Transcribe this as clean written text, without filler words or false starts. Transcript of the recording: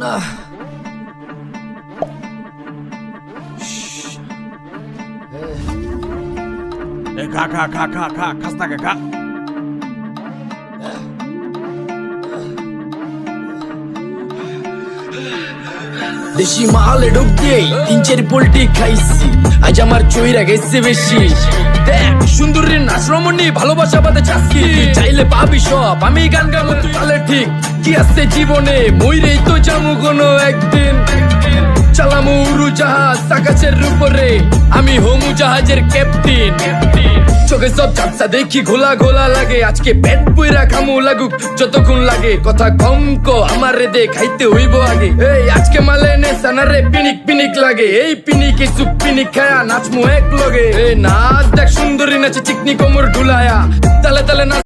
না খা খা খা খা খা খাস না খা। দেশি মালে ঢুক দিয়েই 3-4 পোল্ট্রি খাইছি, আজ আমার চইরা গেছে বেশি। দেখ সুন্দরীর নাচ রমণী, ভালোবাসা বাদে চাষকি, চাইলে পাবি সব, আমি গান গামো তুই তাহলে ঠিক। কি আছে জীবনে, মইরেই তো যামু কোনো একদিন। চালামু উড়োজাহাজ আকাশের উপরে, আমি হমু জাহাজের ক্যাপ্টেন। চোখে সব ঝাপসা দেখি ঘোলা ঘোলা লাগে, আজকে পেট পুইরা খামু লাগুক যতক্ষণ লাগে। কথা কম কো আমারে দে, খাইতে হইব আগে। এই আজকে মালে নে সানারে পিনিক পিনিক লাগে, এই পিনিকে সুপ পিনিক খায়া নাচমু এক লগে। এই নাচ দেখ সুন্দরী নাচে চিকনি কোমর ঢুলায়া, তালে তালে নাচ।